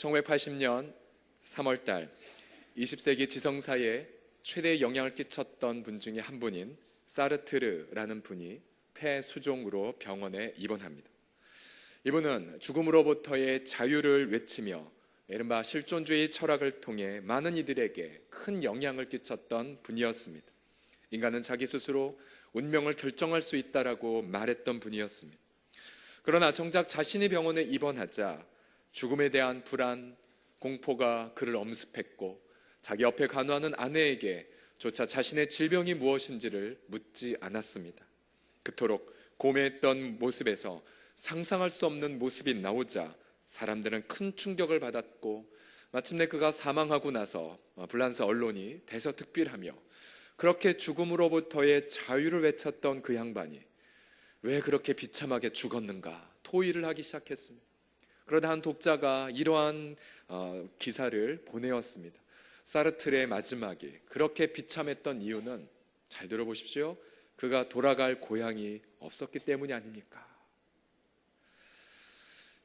1980년 3월달 20세기 지성사에 최대 영향을 끼쳤던 분 중에 한 분인 사르트르라는 분이 폐수종으로 병원에 입원합니다. 이분은 죽음으로부터의 자유를 외치며 이른바 실존주의 철학을 통해 많은 이들에게 큰 영향을 끼쳤던 분이었습니다. 인간은 자기 스스로 운명을 결정할 수 있다라고 말했던 분이었습니다. 그러나 정작 자신이 병원에 입원하자 죽음에 대한 불안, 공포가 그를 엄습했고 자기 옆에 간호하는 아내에게 조차 자신의 질병이 무엇인지를 묻지 않았습니다. 그토록 고매했던 모습에서 상상할 수 없는 모습이 나오자 사람들은 큰 충격을 받았고 마침내 그가 사망하고 나서 불란서 언론이 대서특필하며 그렇게 죽음으로부터의 자유를 외쳤던 그 양반이 왜 그렇게 비참하게 죽었는가 토의를 하기 시작했습니다. 그러다 한 독자가 이러한 기사를 보내었습니다. 사르트르의 마지막이 그렇게 비참했던 이유는 잘 들어보십시오. 그가 돌아갈 고향이 없었기 때문이 아닙니까?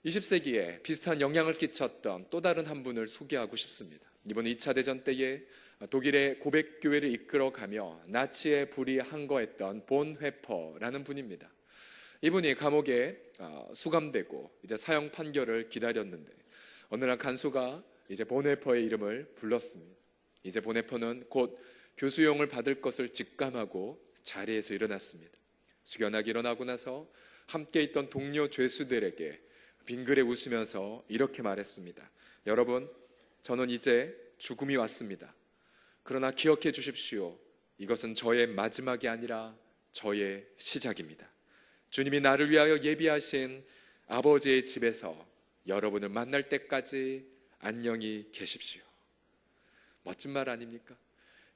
20세기에 비슷한 영향을 끼쳤던 또 다른 한 분을 소개하고 싶습니다. 이번 2차 대전 때에 독일의 고백교회를 이끌어가며 나치에 불이항거했던 본회퍼라는 분입니다. 이분이 감옥에 수감되고 이제 사형 판결을 기다렸는데 어느 날 간수가 이제 본회퍼의 이름을 불렀습니다. 이제 본회퍼는 곧 교수형을 받을 것을 직감하고 자리에서 일어났습니다. 숙연하게 일어나고 나서 함께 있던 동료 죄수들에게 빙그레 웃으면서 이렇게 말했습니다. 여러분, 저는 이제 죽음이 왔습니다. 그러나 기억해 주십시오. 이것은 저의 마지막이 아니라 저의 시작입니다. 주님이 나를 위하여 예비하신 아버지의 집에서 여러분을 만날 때까지 안녕히 계십시오. 멋진 말 아닙니까?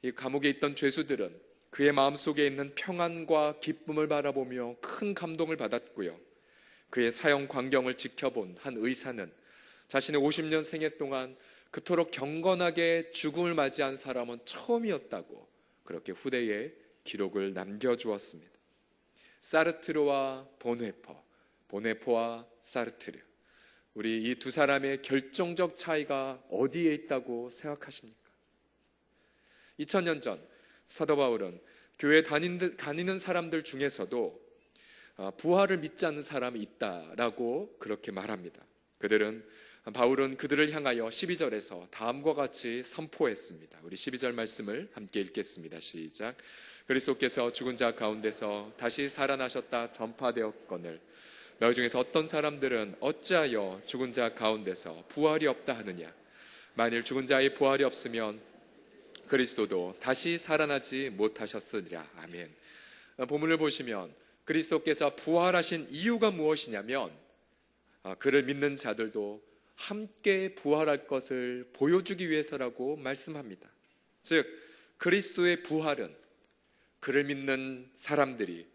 이 감옥에 있던 죄수들은 그의 마음속에 있는 평안과 기쁨을 바라보며 큰 감동을 받았고요. 그의 사형 광경을 지켜본 한 의사는 자신의 50년 생애 동안 그토록 경건하게 죽음을 맞이한 사람은 처음이었다고 그렇게 후대에 기록을 남겨주었습니다. 사르트르와 본회퍼, 본회퍼와 사르트르, 우리 이 두 사람의 결정적 차이가 어디에 있다고 생각하십니까? 2000년 전 사도 바울은 교회 다니는 사람들 중에서도 부활을 믿지 않는 사람이 있다라고 그렇게 말합니다. 바울은 그들을 향하여 12절에서 다음과 같이 선포했습니다. 우리 12절 말씀을 함께 읽겠습니다. 시작. 그리스도께서 죽은 자 가운데서 다시 살아나셨다 전파되었거늘 너희 중에서 어떤 사람들은 어찌하여 죽은 자 가운데서 부활이 없다 하느냐. 만일 죽은 자의 부활이 없으면 그리스도도 다시 살아나지 못하셨으리라. 아멘. 본문을 보시면 그리스도께서 부활하신 이유가 무엇이냐면 그를 믿는 자들도 함께 부활할 것을 보여주기 위해서라고 말씀합니다. 즉 그리스도의 부활은 그를 믿는 사람들이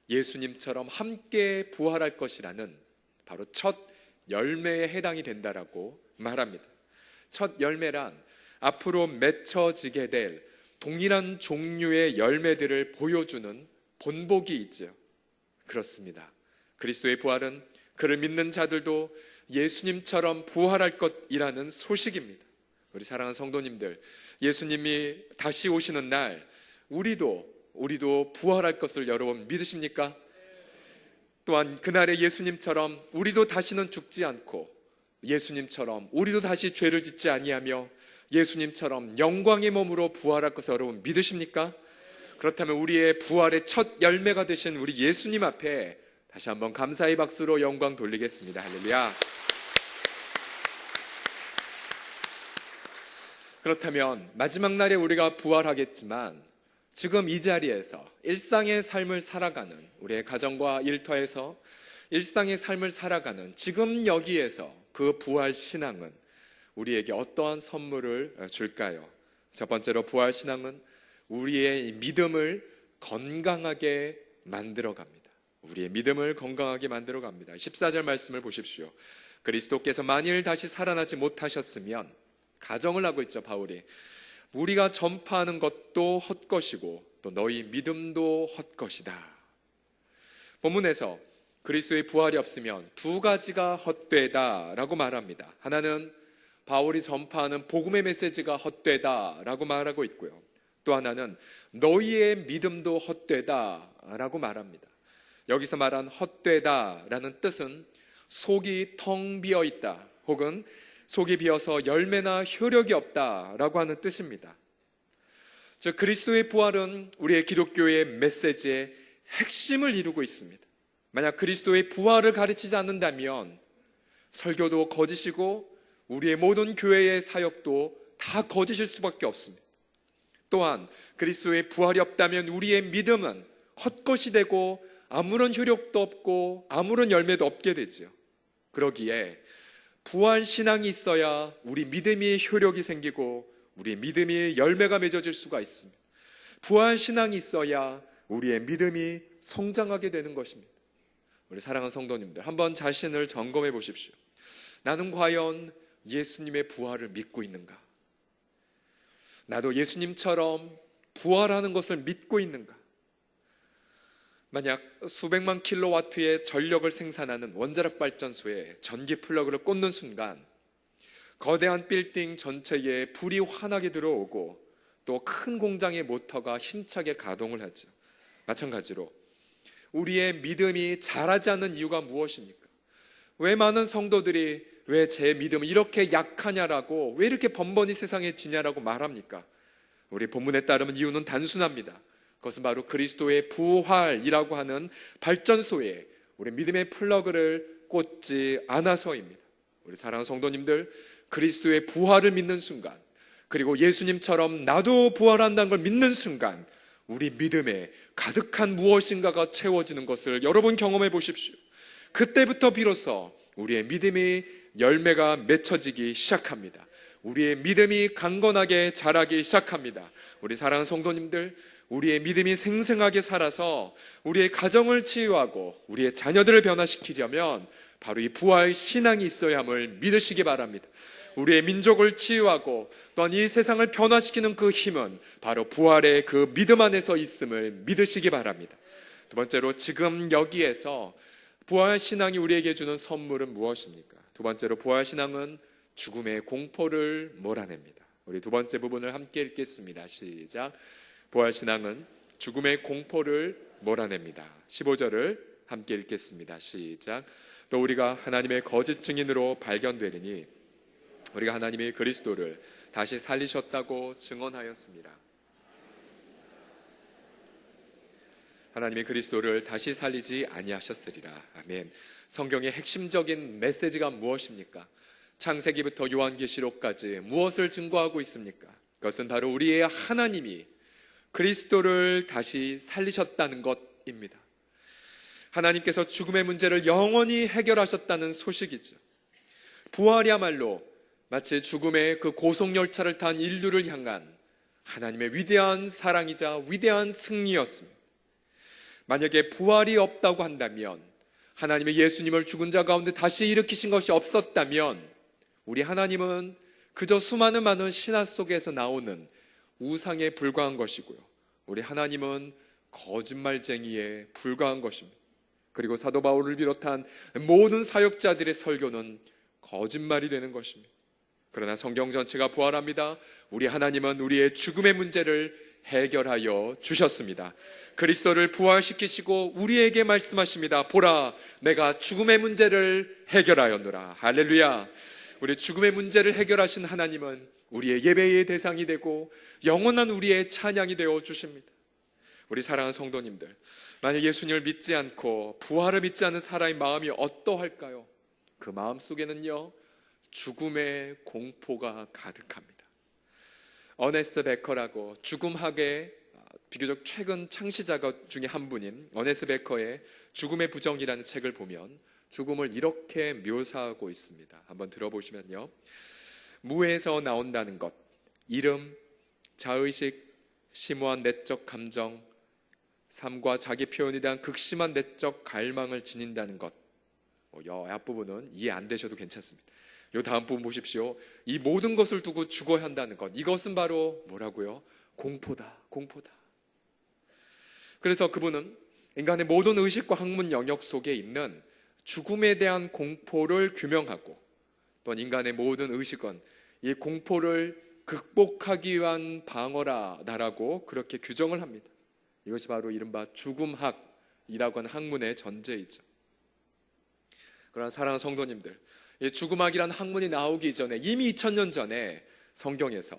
예수님처럼 함께 부활할 것이라는 바로 첫 열매에 해당이 된다라고 말합니다. 첫 열매란 앞으로 맺혀지게 될 동일한 종류의 열매들을 보여주는 본보기 있죠. 그렇습니다. 그리스도의 부활은 그를 믿는 자들도 예수님처럼 부활할 것이라는 소식입니다. 우리 사랑하는 성도님들, 예수님이 다시 오시는 날 우리도 부활할 것을 여러분 믿으십니까? 또한 그날의 예수님처럼 우리도 다시는 죽지 않고 예수님처럼 우리도 다시 죄를 짓지 아니하며 예수님처럼 영광의 몸으로 부활할 것을 여러분 믿으십니까? 그렇다면 우리의 부활의 첫 열매가 되신 우리 예수님 앞에 다시 한번 감사의 박수로 영광 돌리겠습니다. 할렐루야. 그렇다면 마지막 날에 우리가 부활하겠지만 지금 이 자리에서 일상의 삶을 살아가는 우리의 가정과 일터에서 일상의 삶을 살아가는 지금 여기에서 그 부활 신앙은 우리에게 어떠한 선물을 줄까요? 첫 번째로 부활 신앙은 우리의 믿음을 건강하게 만들어갑니다. 우리의 믿음을 건강하게 만들어갑니다. 14절 말씀을 보십시오. 그리스도께서 만일 다시 살아나지 못하셨으면 가정을 하고 있죠. 바울이 우리가 전파하는 것도 헛것이고 또 너희 믿음도 헛것이다. 본문에서 그리스도의 부활이 없으면 두 가지가 헛되다라고 말합니다. 하나는 바울이 전파하는 복음의 메시지가 헛되다라고 말하고 있고요. 또 하나는 너희의 믿음도 헛되다라고 말합니다. 여기서 말한 헛되다라는 뜻은 속이 텅 비어 있다, 혹은 속이 비어서 열매나 효력이 없다라고 하는 뜻입니다. 즉 그리스도의 부활은 우리의 기독교의 메시지의 핵심을 이루고 있습니다. 만약 그리스도의 부활을 가르치지 않는다면 설교도 거짓이고 우리의 모든 교회의 사역도 다 거짓일 수밖에 없습니다. 또한 그리스도의 부활이 없다면 우리의 믿음은 헛것이 되고 아무런 효력도 없고 아무런 열매도 없게 되지요. 그러기에 부활 신앙이 있어야 우리 믿음이 효력이 생기고 우리 믿음이 열매가 맺어질 수가 있습니다. 부활 신앙이 있어야 우리의 믿음이 성장하게 되는 것입니다. 우리 사랑하는 성도님들, 한번 자신을 점검해 보십시오. 나는 과연 예수님의 부활을 믿고 있는가? 나도 예수님처럼 부활하는 것을 믿고 있는가? 만약 수백만 킬로와트의 전력을 생산하는 원자력 발전소에 전기 플러그를 꽂는 순간 거대한 빌딩 전체에 불이 환하게 들어오고 또 큰 공장의 모터가 힘차게 가동을 하죠. 마찬가지로 우리의 믿음이 자라지 않는 이유가 무엇입니까? 왜 많은 성도들이 왜 제 믿음은 이렇게 약하냐라고, 왜 이렇게 번번이 세상에 지냐라고 말합니까? 우리 본문에 따르면 이유는 단순합니다. 그것은 바로 그리스도의 부활이라고 하는 발전소에 우리 믿음의 플러그를 꽂지 않아서입니다. 우리 사랑하는 성도님들, 그리스도의 부활을 믿는 순간, 그리고 예수님처럼 나도 부활한다는 걸 믿는 순간 우리 믿음에 가득한 무엇인가가 채워지는 것을 여러분 경험해 보십시오. 그때부터 비로소 우리의 믿음이 열매가 맺혀지기 시작합니다. 우리의 믿음이 강건하게 자라기 시작합니다. 우리 사랑하는 성도님들, 우리의 믿음이 생생하게 살아서 우리의 가정을 치유하고 우리의 자녀들을 변화시키려면 바로 이 부활 신앙이 있어야 함을 믿으시기 바랍니다. 우리의 민족을 치유하고 또한 이 세상을 변화시키는 그 힘은 바로 부활의 그 믿음 안에서 있음을 믿으시기 바랍니다. 두 번째로, 지금 여기에서 부활 신앙이 우리에게 주는 선물은 무엇입니까? 두 번째로, 부활 신앙은 죽음의 공포를 몰아냅니다. 우리 두 번째 부분을 함께 읽겠습니다. 시작. 부활 신앙은 죽음의 공포를 몰아냅니다. 15절을 함께 읽겠습니다. 시작. 또 우리가 하나님의 거짓 증인으로 발견되리니 우리가 하나님의 그리스도를 다시 살리셨다고 증언하였습니다. 하나님의 그리스도를 다시 살리지 아니하셨으리라. 아멘. 성경의 핵심적인 메시지가 무엇입니까? 창세기부터 요한계시록까지 무엇을 증거하고 있습니까? 그것은 바로 우리의 하나님이 그리스도를 다시 살리셨다는 것입니다. 하나님께서 죽음의 문제를 영원히 해결하셨다는 소식이죠. 부활이야말로 마치 죽음의 그 고속열차를 탄 인류를 향한 하나님의 위대한 사랑이자 위대한 승리였습니다. 만약에 부활이 없다고 한다면, 하나님의 예수님을 죽은 자 가운데 다시 일으키신 것이 없었다면 우리 하나님은 그저 수많은 많은 신화 속에서 나오는 우상에 불과한 것이고요, 우리 하나님은 거짓말쟁이에 불과한 것입니다. 그리고 사도 바울을 비롯한 모든 사역자들의 설교는 거짓말이 되는 것입니다. 그러나 성경 전체가 부활합니다. 우리 하나님은 우리의 죽음의 문제를 해결하여 주셨습니다. 그리스도를 부활시키시고 우리에게 말씀하십니다. 보라, 내가 죽음의 문제를 해결하였노라. 할렐루야. 우리 죽음의 문제를 해결하신 하나님은 우리의 예배의 대상이 되고 영원한 우리의 찬양이 되어 주십니다. 우리 사랑하는 성도님들, 만약 예수님을 믿지 않고 부활을 믿지 않는 사람의 마음이 어떠할까요? 그 마음 속에는요, 죽음의 공포가 가득합니다. 어네스트 베커라고 죽음학의 비교적 최근 창시자가 중에 한 분인 어네스트 베커의 죽음의 부정이라는 책을 보면 죽음을 이렇게 묘사하고 있습니다. 한번 들어보시면요, 무에서 나온다는 것, 이름, 자의식, 심오한 내적 감정, 삶과 자기 표현에 대한 극심한 내적 갈망을 지닌다는 것. 앞부분은 이해 안 되셔도 괜찮습니다. 이 다음 부분 보십시오. 이 모든 것을 두고 죽어야 한다는 것, 이것은 바로 뭐라고요? 공포다, 공포다. 그래서 그분은 인간의 모든 의식과 학문 영역 속에 있는 죽음에 대한 공포를 규명하고, 또 인간의 모든 의식은 이 공포를 극복하기 위한 방어라라고 그렇게 규정을 합니다. 이것이 바로 이른바 죽음학이라고 하는 학문의 전제이죠. 그러나 사랑하는 성도님들, 이 죽음학이라는 학문이 나오기 전에 이미 2000년 전에 성경에서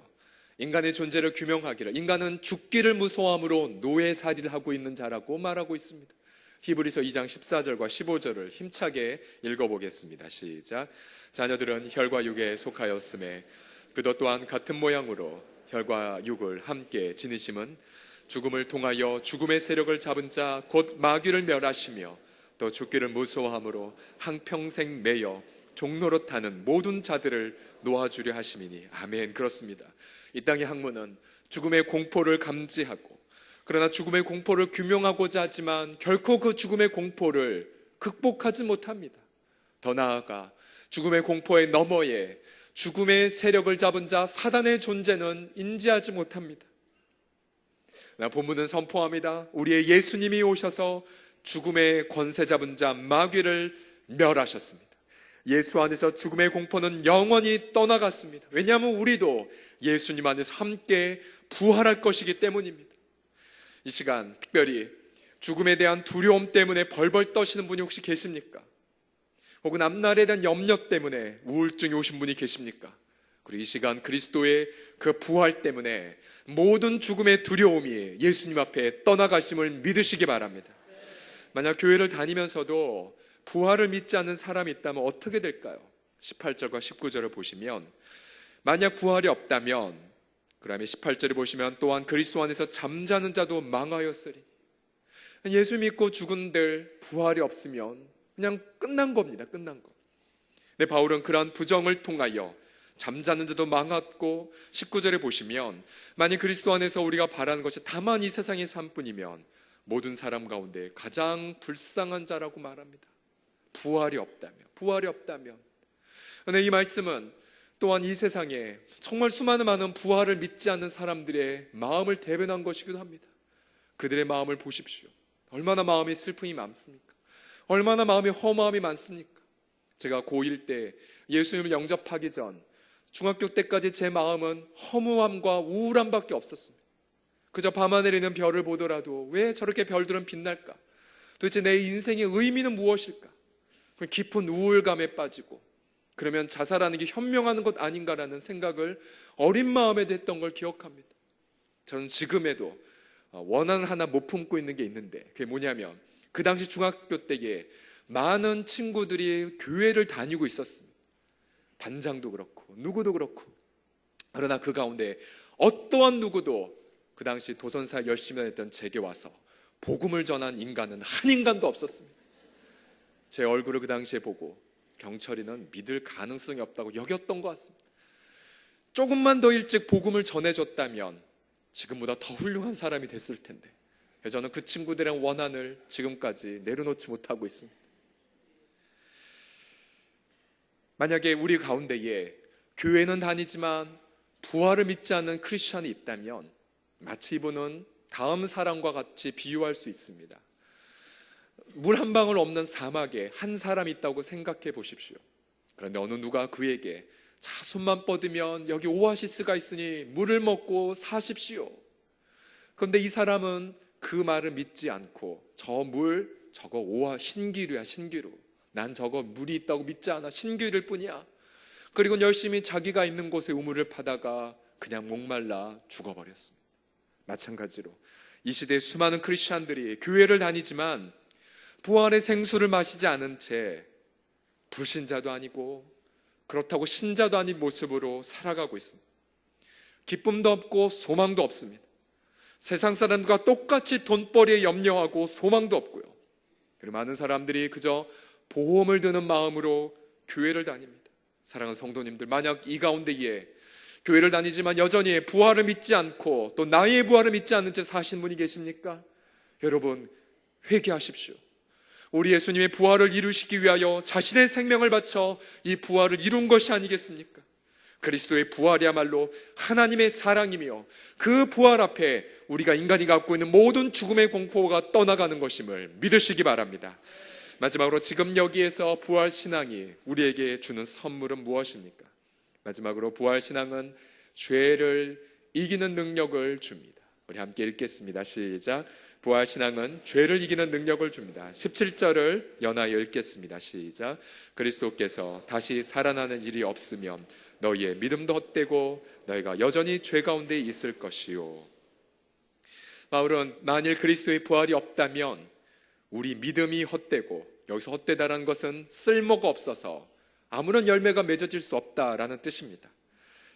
인간의 존재를 규명하기를 인간은 죽기를 무서워함으로 노예살이를 하고 있는 자라고 말하고 있습니다. 히브리서 2장 14절과 15절을 힘차게 읽어보겠습니다. 시작. 자녀들은 혈과 육에 속하였음에 그도 또한 같은 모양으로 혈과 육을 함께 지니심은 죽음을 통하여 죽음의 세력을 잡은 자 곧 마귀를 멸하시며 또 죽기를 무서워함으로 한평생 매여 종노릇하는 모든 자들을 놓아주려 하심이니. 아멘. 그렇습니다. 이 땅의 학문은 죽음의 공포를 감지하고 그러나 죽음의 공포를 규명하고자 하지만 결코 그 죽음의 공포를 극복하지 못합니다. 더 나아가 죽음의 공포의 너머에 죽음의 세력을 잡은 자 사단의 존재는 인지하지 못합니다. 본문은 선포합니다. 우리의 예수님이 오셔서 죽음의 권세 잡은 자 마귀를 멸하셨습니다. 예수 안에서 죽음의 공포는 영원히 떠나갔습니다. 왜냐하면 우리도 예수님 안에서 함께 부활할 것이기 때문입니다. 이 시간 특별히 죽음에 대한 두려움 때문에 벌벌 떠시는 분이 혹시 계십니까? 혹은 앞날에 대한 염려 때문에 우울증이 오신 분이 계십니까? 그리고 이 시간 그리스도의 그 부활 때문에 모든 죽음의 두려움이 예수님 앞에 떠나가심을 믿으시기 바랍니다. 만약 교회를 다니면서도 부활을 믿지 않는 사람이 있다면 어떻게 될까요? 18절과 19절을 보시면 만약 부활이 없다면 그다음에 18절을 보시면 또한 그리스도 안에서 잠자는 자도 망하였으리. 예수 믿고 죽은들 부활이 없으면 그냥 끝난 겁니다. 끝난 거. 근데 바울은 그러한 부정을 통하여 잠자는 자도 망했고 19절에 보시면 만약 그리스도 안에서 우리가 바라는 것이 다만 이 세상의 삶뿐이면 모든 사람 가운데 가장 불쌍한 자라고 말합니다. 부활이 없다면. 그런데 이 말씀은 또한 이 세상에 정말 수많은 많은 부활을 믿지 않는 사람들의 마음을 대변한 것이기도 합니다. 그들의 마음을 보십시오. 얼마나 마음이 슬픔이 많습니까? 얼마나 마음이 허무함이 많습니까? 제가 고1 때 예수님을 영접하기 전 중학교 때까지 제 마음은 허무함과 우울함밖에 없었습니다. 그저 밤하늘에 있는 별을 보더라도 왜 저렇게 별들은 빛날까? 도대체 내 인생의 의미는 무엇일까? 깊은 우울감에 빠지고 그러면 자살하는 게 현명한 것 아닌가라는 생각을 어린 마음에 했던 걸 기억합니다. 저는 지금에도 원한 하나 못 품고 있는 게 있는데 그게 뭐냐면 그 당시 중학교 때에 많은 친구들이 교회를 다니고 있었습니다. 반장도 그렇고 누구도 그렇고. 그러나 그 가운데 어떠한 누구도 그 당시 도선사 열심히 했던 제게 와서 복음을 전한 인간은 한 인간도 없었습니다. 제 얼굴을 그 당시에 보고 경철이는 믿을 가능성이 없다고 여겼던 것 같습니다. 조금만 더 일찍 복음을 전해줬다면 지금보다 더 훌륭한 사람이 됐을 텐데 저는 그 친구들의 원한을 지금까지 내려놓지 못하고 있습니다. 만약에 우리 가운데에 교회는 다니지만 부활을 믿지 않는 크리스찬이 있다면 마치 이분은 다음 사람과 같이 비유할 수 있습니다. 물 한 방울 없는 사막에 한 사람이 있다고 생각해 보십시오. 그런데 어느 누가 그에게 자, 손만 뻗으면 여기 오아시스가 있으니 물을 먹고 사십시오. 그런데 이 사람은 그 말을 믿지 않고 저 물, 저거 신기루야, 신기루. 난 저거 물이 있다고 믿지 않아. 신기루일 뿐이야. 그리고 열심히 자기가 있는 곳에 우물을 파다가 그냥 목말라 죽어버렸습니다. 마찬가지로 이 시대에 수많은 크리스찬들이 교회를 다니지만 부활의 생수를 마시지 않은 채 불신자도 아니고 그렇다고 신자도 아닌 모습으로 살아가고 있습니다. 기쁨도 없고 소망도 없습니다. 세상 사람과 똑같이 돈벌이에 염려하고 소망도 없고요. 그리고 많은 사람들이 그저 보험을 드는 마음으로 교회를 다닙니다. 사랑하는 성도님들, 만약 이 가운데에 교회를 다니지만 여전히 부활을 믿지 않고 또 나의 부활을 믿지 않는 채 사신 분이 계십니까? 여러분 회개하십시오. 우리 예수님의 부활을 이루시기 위하여 자신의 생명을 바쳐 이 부활을 이룬 것이 아니겠습니까? 그리스도의 부활이야말로 하나님의 사랑이며 그 부활 앞에 우리가 인간이 갖고 있는 모든 죽음의 공포가 떠나가는 것임을 믿으시기 바랍니다. 마지막으로 지금 여기에서 부활신앙이 우리에게 주는 선물은 무엇입니까? 마지막으로 부활신앙은 죄를 이기는 능력을 줍니다. 우리 함께 읽겠습니다. 시작. 부활신앙은 죄를 이기는 능력을 줍니다. 17절을 연하여 읽겠습니다. 시작. 그리스도께서 다시 살아나는 일이 없으면 너희의 믿음도 헛되고 너희가 여전히 죄 가운데 있을 것이요. 바울은 만일 그리스도의 부활이 없다면 우리 믿음이 헛되고, 여기서 헛되다라는 것은 쓸모가 없어서 아무런 열매가 맺어질 수 없다라는 뜻입니다.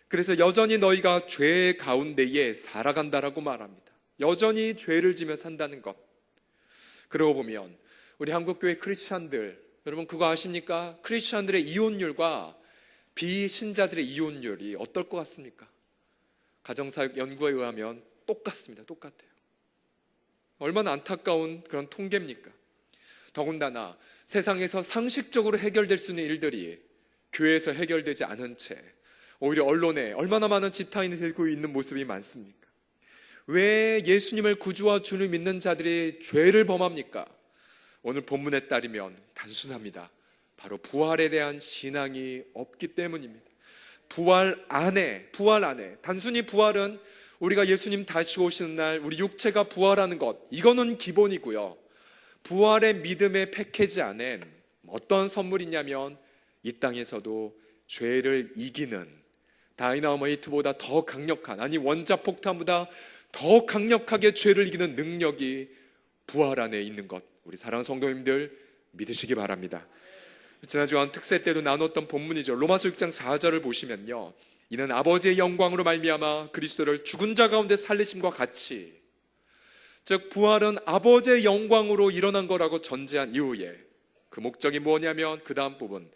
그래서 여전히 너희가 죄 가운데에 살아간다라고 말합니다. 여전히 죄를 지며 산다는 것. 그러고 보면 우리 한국교회 크리스찬들, 여러분 그거 아십니까? 크리스찬들의 이혼율과 비신자들의 이혼율이 어떨 것 같습니까? 가정사역 연구에 의하면 똑같습니다. 똑같아요. 얼마나 안타까운 그런 통계입니까? 더군다나 세상에서 상식적으로 해결될 수 있는 일들이 교회에서 해결되지 않은 채 오히려 언론에 얼마나 많은 지탄이 되고 있는 모습이 많습니까? 왜 예수님을 구주와 주를 믿는 자들이 죄를 범합니까? 오늘 본문에 따르면 단순합니다. 바로 부활에 대한 신앙이 없기 때문입니다. 부활 안에, 단순히 부활은 우리가 예수님 다시 오시는 날 우리 육체가 부활하는 것, 이거는 기본이고요. 부활의 믿음의 패키지 안엔 어떤 선물이냐면 이 땅에서도 죄를 이기는 다이너마이트보다 더 강력한, 아니 원자폭탄보다 더 강력하게 죄를 이기는 능력이 부활 안에 있는 것, 우리 사랑하는 성도님들 믿으시기 바랍니다. 지난주 한 특세 때도 나눴던 본문이죠. 로마서 6장 4절을 보시면요, 이는 아버지의 영광으로 말미암아 그리스도를 죽은 자 가운데 살리심과 같이, 즉 부활은 아버지의 영광으로 일어난 거라고 전제한 이후에 그 목적이 뭐냐면 그 다음 부분,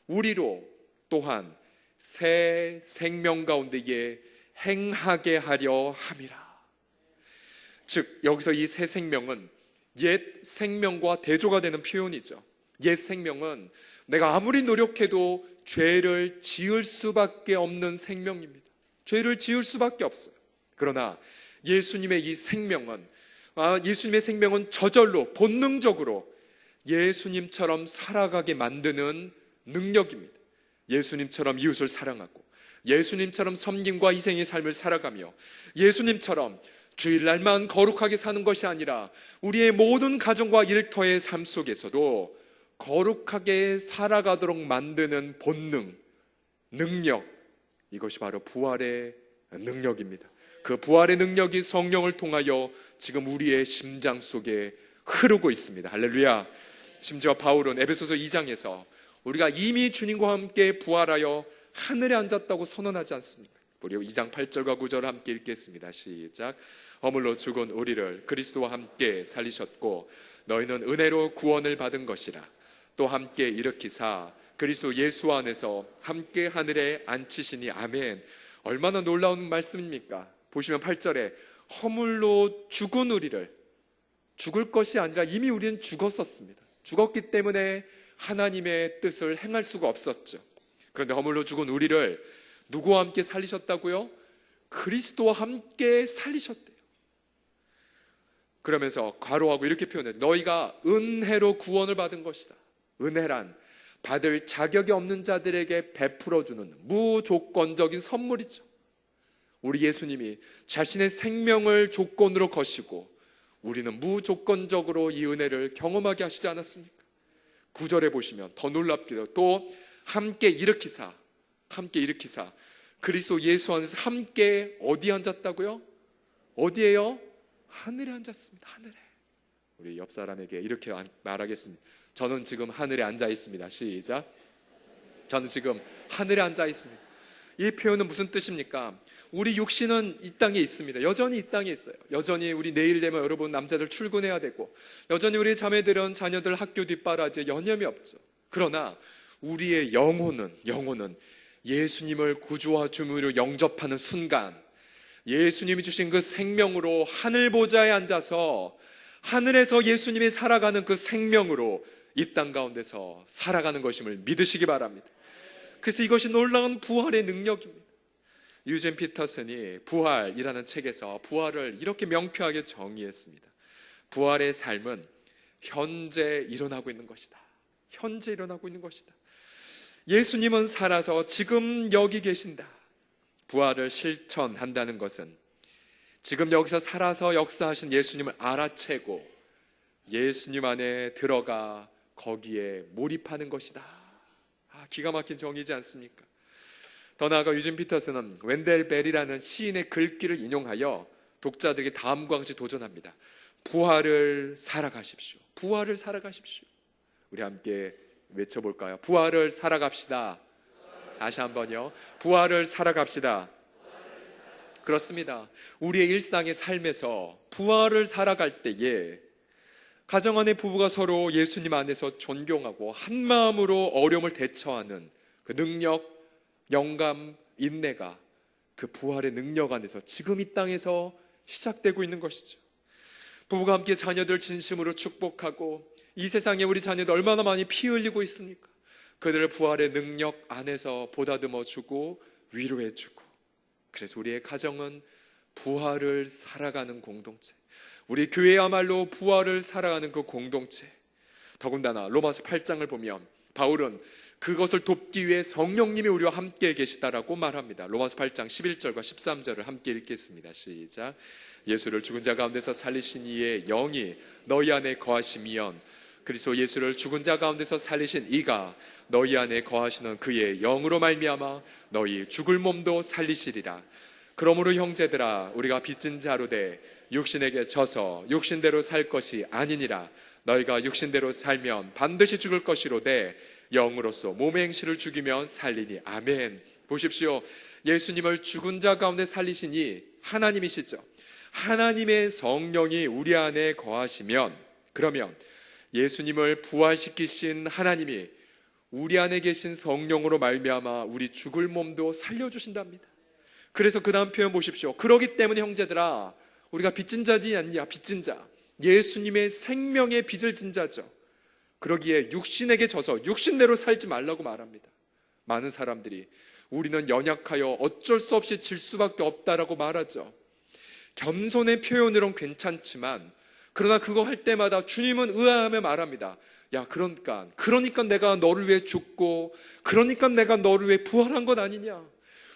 우리로 또한 새 생명 가운데에 행하게 하려 함이라. 즉 여기서 이 새 생명은 옛 생명과 대조가 되는 표현이죠. 옛 생명은 내가 아무리 노력해도 죄를 지을 수밖에 없는 생명입니다. 죄를 지을 수밖에 없어요. 그러나 예수님의 이 생명은, 예수님의 생명은 저절로 본능적으로 예수님처럼 살아가게 만드는 능력입니다. 예수님처럼 이웃을 사랑하고 예수님처럼 섬김과 희생의 삶을 살아가며 예수님처럼 주일날만 거룩하게 사는 것이 아니라 우리의 모든 가정과 일터의 삶 속에서도 거룩하게 살아가도록 만드는 본능, 능력, 이것이 바로 부활의 능력입니다. 그 부활의 능력이 성령을 통하여 지금 우리의 심장 속에 흐르고 있습니다. 할렐루야. 심지어 바울은 에베소서 2장에서 우리가 이미 주님과 함께 부활하여 하늘에 앉았다고 선언하지 않습니까? 우리 2장 8절과 9절 함께 읽겠습니다. 시작. 허물로 죽은 우리를 그리스도와 함께 살리셨고 너희는 은혜로 구원을 받은 것이라. 또 함께 일으키사 그리스도 예수 안에서 함께 하늘에 앉히시니. 아멘. 얼마나 놀라운 말씀입니까? 보시면 8절에 허물로 죽은 우리를, 죽을 것이 아니라 이미 우리는 죽었었습니다. 죽었기 때문에 하나님의 뜻을 행할 수가 없었죠. 그런데 허물로 죽은 우리를 누구와 함께 살리셨다고요? 그리스도와 함께 살리셨대요. 그러면서 괄호하고 이렇게 표현해요. 너희가 은혜로 구원을 받은 것이다. 은혜란 받을 자격이 없는 자들에게 베풀어주는 무조건적인 선물이죠. 우리 예수님이 자신의 생명을 조건으로 거시고 우리는 무조건적으로 이 은혜를 경험하게 하시지 않았습니까? 9절에 보시면 더 놀랍게도 또 함께 일으키사 그리스도 예수 안에서 함께 어디 앉았다고요? 어디에요? 하늘에 앉았습니다. 하늘에. 우리 옆 사람에게 이렇게 말하겠습니다. 저는 지금 하늘에 앉아 있습니다. 시작. 저는 지금 하늘에 앉아 있습니다. 이 표현은 무슨 뜻입니까? 우리 육신은 이 땅에 있습니다. 여전히 이 땅에 있어요. 여전히 우리 내일 되면 여러분 남자들 출근해야 되고, 여전히 우리 자매들은 자녀들 학교 뒷바라지에 여념이 없죠. 그러나 우리의 영혼은 예수님을 구주와 주님으로 영접하는 순간 예수님이 주신 그 생명으로 하늘 보좌에 앉아서 하늘에서 예수님이 살아가는 그 생명으로 이 땅 가운데서 살아가는 것임을 믿으시기 바랍니다. 그래서 이것이 놀라운 부활의 능력입니다. 유젠 피터슨이 부활이라는 책에서 부활을 이렇게 명쾌하게 정의했습니다. 부활의 삶은 현재 일어나고 있는 것이다. 현재 일어나고 있는 것이다. 예수님은 살아서 지금 여기 계신다. 부활을 실천한다는 것은 지금 여기서 살아서 역사하신 예수님을 알아채고 예수님 안에 들어가 거기에 몰입하는 것이다. 기가 막힌 정의지 않습니까? 더 나아가 유진 피터스는 웬델 벨이라는 시인의 글귀를 인용하여 독자들에게 다음과 같이 도전합니다. 부활을 살아가십시오. 부활을 살아가십시오. 우리 함께 외쳐볼까요? 부활을 살아갑시다. 다시 한번요. 부활을 살아갑시다. 그렇습니다. 우리의 일상의 삶에서 부활을 살아갈 때에 가정 안의 부부가 서로 예수님 안에서 존경하고 한마음으로 어려움을 대처하는 그 능력, 영감, 인내가 그 부활의 능력 안에서 지금 이 땅에서 시작되고 있는 것이죠. 부부가 함께 자녀들 진심으로 축복하고 이 세상에 우리 자녀들 얼마나 많이 피 흘리고 있습니까? 그들을 부활의 능력 안에서 보다듬어주고 위로해주고, 그래서 우리의 가정은 부활을 살아가는 공동체, 우리 교회야말로 부활을 살아가는 그 공동체. 더군다나 로마서 8장을 보면 바울은 그것을 돕기 위해 성령님이 우리와 함께 계시다라고 말합니다. 로마서 8장 11절과 13절을 함께 읽겠습니다. 시작. 예수를 죽은 자 가운데서 살리신 이의 영이 너희 안에 거하시면 그리스도 예수를 죽은 자 가운데서 살리신 이가 너희 안에 거하시는 그의 영으로 말미암아 너희 죽을 몸도 살리시리라. 그러므로 형제들아, 우리가 빚진 자로 돼 육신에게 져서 육신대로 살 것이 아니니라. 너희가 육신대로 살면 반드시 죽을 것이로되 영으로서 몸의 행실을 죽이면 살리니. 아멘. 보십시오. 예수님을 죽은 자 가운데 살리시니 하나님이시죠. 하나님의 성령이 우리 안에 거하시면, 그러면 예수님을 부활시키신 하나님이 우리 안에 계신 성령으로 말미암아 우리 죽을 몸도 살려주신답니다. 그래서 그 다음 표현 보십시오. 그러기 때문에 형제들아, 우리가 빚진 자지 않냐? 빚진 자, 예수님의 생명의 빚을 진 자죠. 그러기에 육신에게 져서 육신대로 살지 말라고 말합니다. 많은 사람들이 우리는 연약하여 어쩔 수 없이 질 수밖에 없다라고 말하죠. 겸손의 표현으로는 괜찮지만, 그러나 그거 할 때마다 주님은 의아하며 말합니다. 야, 그러니까 내가 너를 위해 죽고, 그러니까 내가 너를 위해 부활한 것 아니냐?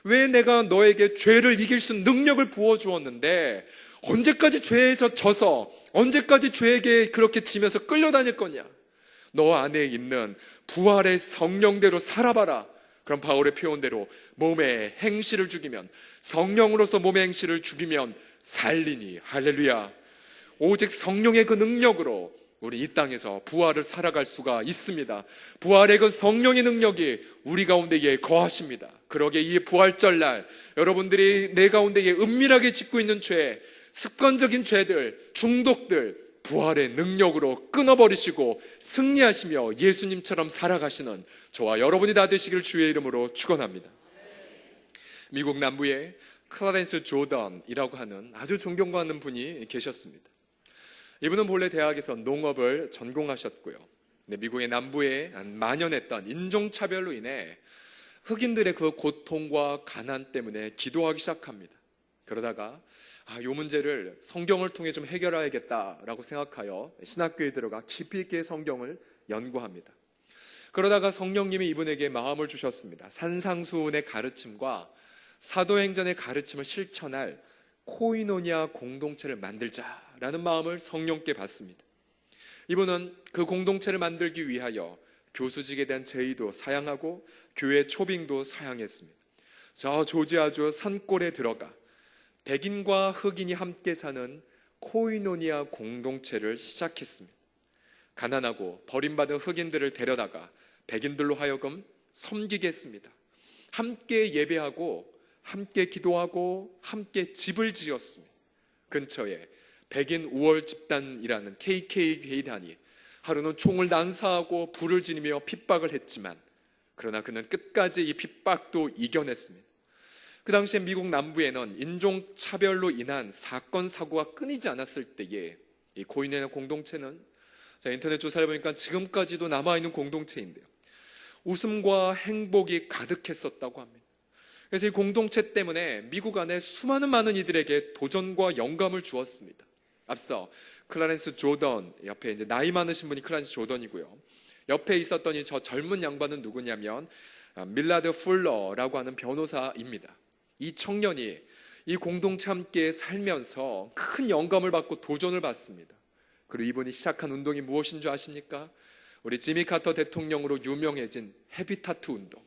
왜 내가 너에게 죄를 이길 수 있는 능력을 부어주었는데 언제까지 죄에서 져서, 언제까지 죄에게 그렇게 지면서 끌려다닐 거냐? 너 안에 있는 부활의 성령대로 살아봐라. 그럼 바울의 표현대로 몸의 행실을 죽이면, 성령으로서 몸의 행실을 죽이면 살리니. 할렐루야. 오직 성령의 그 능력으로 우리 이 땅에서 부활을 살아갈 수가 있습니다. 부활의 그 성령의 능력이 우리 가운데에 거하십니다. 그러기에 이 부활절날 여러분들이 내 가운데에 은밀하게 짓고 있는 죄, 습관적인 죄들, 중독들 부활의 능력으로 끊어버리시고 승리하시며 예수님처럼 살아가시는 저와 여러분이 다 되시기를 주의 이름으로 축원합니다. 미국 남부에 클라렌스 조던이라고 하는 아주 존경받는 분이 계셨습니다. 이분은 본래 대학에서 농업을 전공하셨고요. 미국의 남부에 만연했던 인종차별로 인해 흑인들의 그 고통과 가난 때문에 기도하기 시작합니다. 그러다가 이 문제를 성경을 통해 좀 해결해야겠다라고 생각하여 신학교에 들어가 깊이 있게 성경을 연구합니다. 그러다가 성령님이 이분에게 마음을 주셨습니다. 산상수훈의 가르침과 사도행전의 가르침을 실천할 코이노니아 공동체를 만들자라는 마음을 성령께 받습니다. 이분은 그 공동체를 만들기 위하여 교수직에 대한 제의도 사양하고 교회 초빙도 사양했습니다. 저 조지아주 산골에 들어가 백인과 흑인이 함께 사는 코이노니아 공동체를 시작했습니다. 가난하고 버림받은 흑인들을 데려다가 백인들로 하여금 섬기게 했습니다. 함께 예배하고 함께 기도하고 함께 집을 지었습니다. 근처에 백인 우월 집단이라는 KK 회단이 하루는 총을 난사하고 불을 지니며 핍박을 했지만, 그러나 그는 끝까지 이 핍박도 이겨냈습니다. 그 당시에 미국 남부에는 인종차별로 인한 사건 사고가 끊이지 않았을 때에 이 코이노니아 공동체는, 인터넷 조사를 보니까 지금까지도 남아있는 공동체인데요, 웃음과 행복이 가득했었다고 합니다. 그래서 이 공동체 때문에 미국 안에 수많은 많은 이들에게 도전과 영감을 주었습니다. 앞서 클라렌스 조던, 옆에 이제 나이 많으신 분이 클라렌스 조던이고요. 옆에 있었던 이 저 젊은 양반은 누구냐면 밀라드 풀러라고 하는 변호사입니다. 이 청년이 이 공동체 함께 살면서 큰 영감을 받고 도전을 받습니다. 그리고 이분이 시작한 운동이 무엇인 줄 아십니까? 우리 지미 카터 대통령으로 유명해진 헤비타트 운동.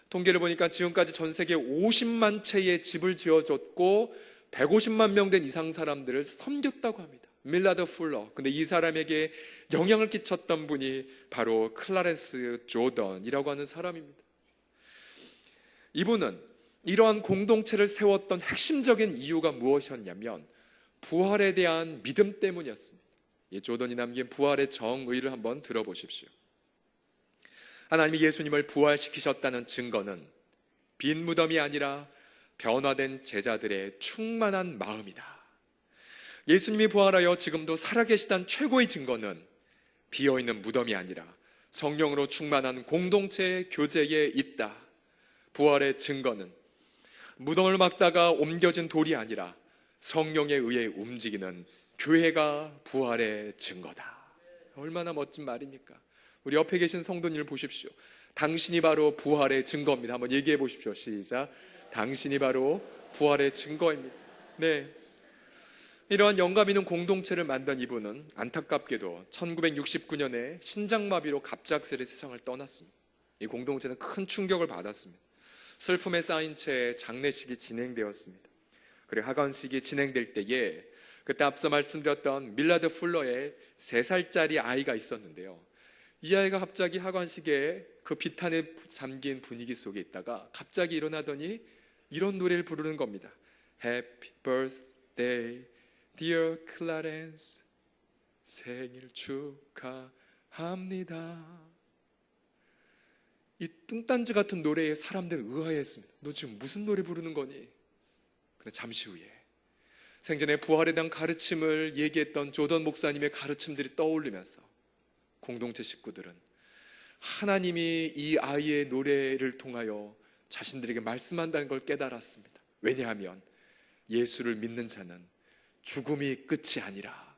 통계를 보니까 지금까지 전 세계 50만 채의 집을 지어줬고 150만 명 된 이상 사람들을 섬겼다고 합니다. 밀라드 풀러. 근데 이 사람에게 영향을 끼쳤던 분이 바로 클라렌스 조던이라고 하는 사람입니다. 이분은 이러한 공동체를 세웠던 핵심적인 이유가 무엇이었냐면 부활에 대한 믿음 때문이었습니다. 이 조던이 남긴 부활의 정의를 한번 들어보십시오. 하나님이 예수님을 부활시키셨다는 증거는 빈 무덤이 아니라 변화된 제자들의 충만한 마음이다. 예수님이 부활하여 지금도 살아계시다는 최고의 증거는 비어있는 무덤이 아니라 성령으로 충만한 공동체의 교제에 있다. 부활의 증거는 무덤을 막다가 옮겨진 돌이 아니라 성령에 의해 움직이는 교회가 부활의 증거다. 얼마나 멋진 말입니까? 우리 옆에 계신 성도님을 보십시오. 당신이 바로 부활의 증거입니다. 한번 얘기해 보십시오. 시작. 당신이 바로 부활의 증거입니다. 네. 이러한 영감 있는 공동체를 만든 이분은 안타깝게도 1969년에 신장마비로 갑작스레 세상을 떠났습니다. 이 공동체는 큰 충격을 받았습니다. 슬픔에 쌓인 채 장례식이 진행되었습니다. 그리고 하관식이 진행될 때에 그때 앞서 말씀드렸던 밀라드 풀러의 3살짜리 아이가 있었는데요. 이 아이가 갑자기 하관식에 그 비탄에 잠긴 분위기 속에 있다가 갑자기 일어나더니 이런 노래를 부르는 겁니다. Happy birthday, dear Clarence. 생일 축하합니다. 이 뚱딴지 같은 노래에 사람들은 의아해했습니다. 너 지금 무슨 노래 부르는 거니? 그런데 잠시 후에 생전에 부활에 대한 가르침을 얘기했던 조던 목사님의 가르침들이 떠올리면서 공동체 식구들은 하나님이 이 아이의 노래를 통하여 자신들에게 말씀한다는 걸 깨달았습니다. 왜냐하면 예수를 믿는 자는 죽음이 끝이 아니라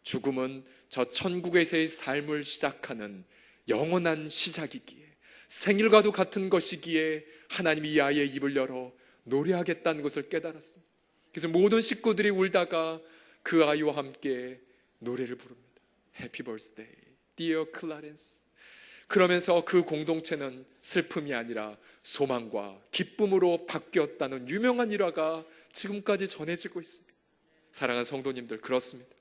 죽음은 저 천국에서의 삶을 시작하는 영원한 시작이기에 생일과도 같은 것이기에 하나님이 이 아이의 입을 열어 노래하겠다는 것을 깨달았습니다. 그래서 모든 식구들이 울다가 그 아이와 함께 노래를 부릅니다. Happy birthday, dear Clarence. 그러면서 그 공동체는 슬픔이 아니라 소망과 기쁨으로 바뀌었다는 유명한 일화가 지금까지 전해지고 있습니다. 사랑하는 성도님들, 그렇습니다.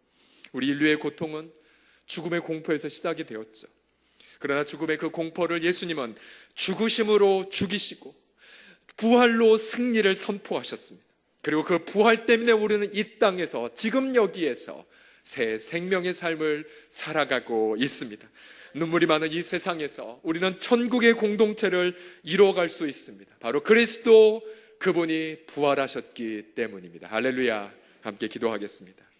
우리 인류의 고통은 죽음의 공포에서 시작이 되었죠. 그러나 죽음의 그 공포를 예수님은 죽으심으로 죽이시고 부활로 승리를 선포하셨습니다. 그리고 그 부활 때문에 우리는 이 땅에서 지금 여기에서 새 생명의 삶을 살아가고 있습니다. 눈물이 많은 이 세상에서 우리는 천국의 공동체를 이루어갈 수 있습니다. 바로 그리스도 그분이 부활하셨기 때문입니다. 할렐루야. 함께 기도하겠습니다.